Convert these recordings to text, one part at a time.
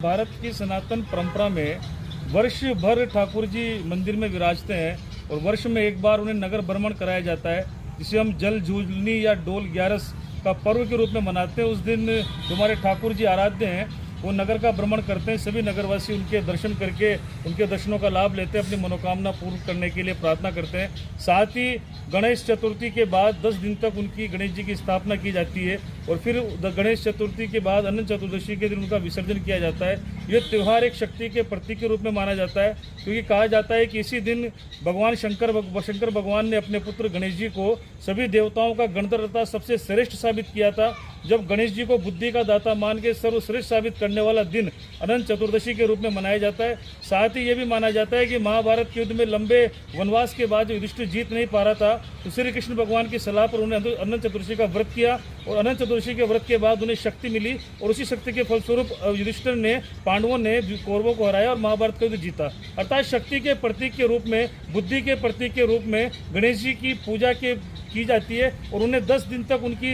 भारत की सनातन परंपरा में वर्ष भर ठाकुर जी मंदिर में विराजते हैं और वर्ष में एक बार उन्हें नगर भ्रमण कराया जाता है, जिसे हम जल झूलनी या डोल ग्यारस का पर्व के रूप में मनाते हैं। उस दिन जो हमारे ठाकुर जी आराध्य हैं वो नगर का भ्रमण करते हैं। सभी नगरवासी उनके दर्शन करके उनके दर्शनों का लाभ लेते हैं, अपनी मनोकामना पूर्ण करने के लिए प्रार्थना करते हैं। साथ ही गणेश चतुर्थी के बाद 10 दिन तक उनकी गणेश जी की स्थापना की जाती है और फिर गणेश चतुर्थी के बाद अनंत चतुर्दशी के दिन उनका विसर्जन किया जाता है। यह त्यौहार एक शक्ति के प्रतीक के रूप में माना जाता है, क्योंकि कहा जाता है कि इसी दिन भगवान शंकर भगवान ने अपने पुत्र गणेश जी को सभी देवताओं का गणधर तथा सबसे श्रेष्ठ साबित किया था। जब गणेश जी को बुद्धि का दाता मान के सर्वश्रेष्ठ साबित करने वाला दिन अनंत चतुर्दशी के रूप में मनाया जाता है। साथ ही ये भी माना जाता है कि महाभारत के युद्ध में लंबे वनवास के बाद जो युधिष्ठिर जीत नहीं पा रहा था, तो श्री कृष्ण भगवान की सलाह पर उन्होंने अनंत चतुर्दशी का व्रत किया और अनंत चतुर्दशी के व्रत के बाद उन्हें शक्ति मिली और उसी शक्ति के फलस्वरूप युधिष्ठिर ने, पांडवों ने कौरवों को हराया और महाभारत का युद्ध जीता। अर्थात शक्ति के प्रतीक के रूप में, बुद्धि के प्रतीक के रूप में गणेश जी की पूजा की जाती है और उन्हें 10 दिन तक उनकी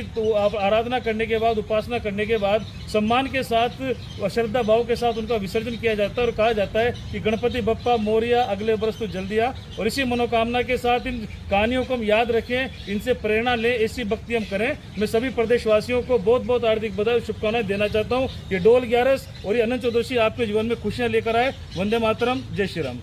आराधना करने के बाद, उपासना करने के बाद सम्मान के साथ, श्रद्धा भाव के साथ उनका विसर्जन किया जाता है और कहा जाता है कि गणपति बप्पा मोरिया, अगले वर्ष तो जल्दी आ। और इसी मनोकामना के साथ इन कहानियों को हम याद रखें, इनसे प्रेरणा लें, ऐसी भक्ति हम करें। मैं सभी प्रदेशवासियों को बहुत बहुत हार्दिक बधाई और शुभकामनाएं देना चाहता हूँ। ये डोल ग्यारस और ये अनंत चतुर्दशी आपके जीवन में खुशियाँ लेकर आए। वंदे मातरम, जय श्री राम।